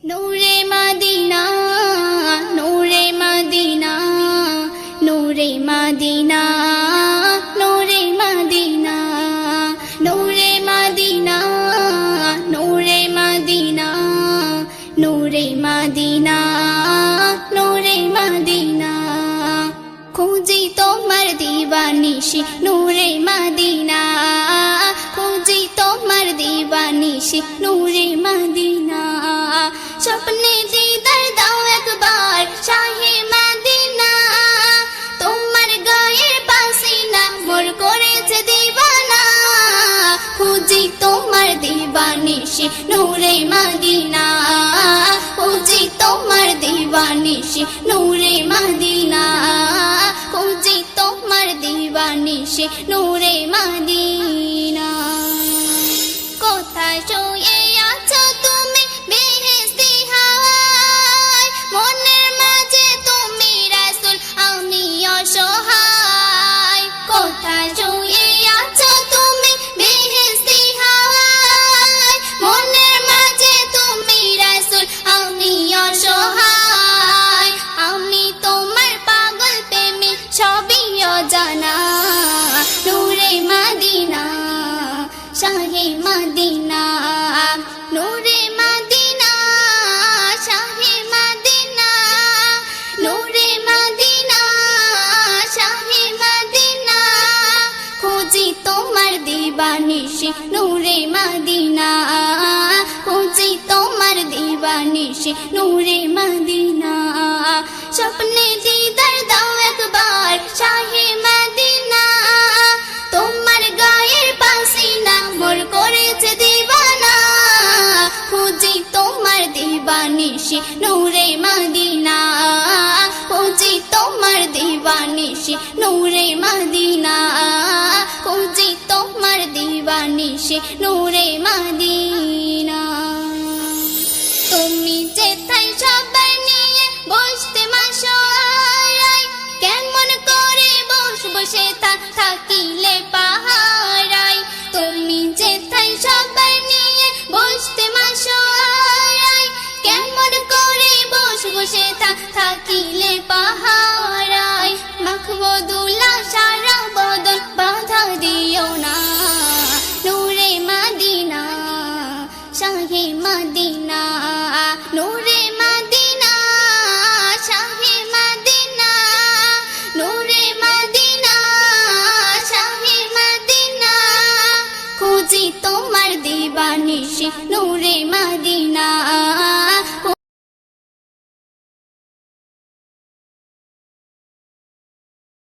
নূরে Medina, নূরে Medina, নূরে Medina, নূরে Medina, নূরে Medina, নূরে Medina, নূরে Medina, নূরে Medina. খুঁজি তোমার দিবানিশি নূরে মদিনা, খুঁজি তোমার দিবানিশি নূরে মদিনা। স্বপ্নে দিদার দাও একবার শাহে মদিনা, তোমার গায়ের পাসিনা মোর করেছে দিবানা। খুঁজি তোমার দিবানিশি নূরে মদিনা, খুঁজি তোমার দিবানিশি নূরে মদিনা, খুঁজি তোমার দিবানিশি নূরে মদিনা। কোথায় শুয়ে আছো তুমি বেহেশতি হাওয়ায়, মনের মাঝে তুমি রাসূল আমি অসহায়। কোথায় শুয়ে আছো তুমি বেহেশতি হাওয়ায়, মনের মাঝে তুমি রাসূল আমি অসহায়। আমি তোমার পাগল প্রেমী সবই অজানা, নূরে মদিনা শাহে মদিনা, নূরে মদিনা শাহে মদিনা, নূরে মদিনা শাহে মদিনা। খুঁজি তোমার দিবানিশি নূরে মদিনা, খুঁজি তোমার দিবানিশি নূরে মদিনা। স্বপ্নে দিদার দাও একবার শাহে মদিনা, তোমার গায়ের পাসিনা মোর করেছে দিবানা। খুঁজি তোমার দিবানিশি নূরে মদিনা, খুঁজি তোমার দিবানিশি নূরে মদিনা, খুঁজি তোমার দিবানিশি নূরে মদিনা। তুমি যেথায় সবাই নিয়ে বসতে মাশাআল্লাহ, কেমন করে বসবো সেথা থাকিলে পাহারায়। তুমি যেথায় সবাই নিয়ে বসতে মাশাআল্লাহ, কেমন করে বসবো সেথা থাকিলে পাহারায়। মাখবো দুলা সারা বদন বাধা দিও না, নূরে মদিনা শাহে মদিনা, নূরে মদিনা শাহে মদিনা, নূরে মদিনা শাহে মদিনা। খুঁজি তোমার দিবানিশি নূরে মদিনা,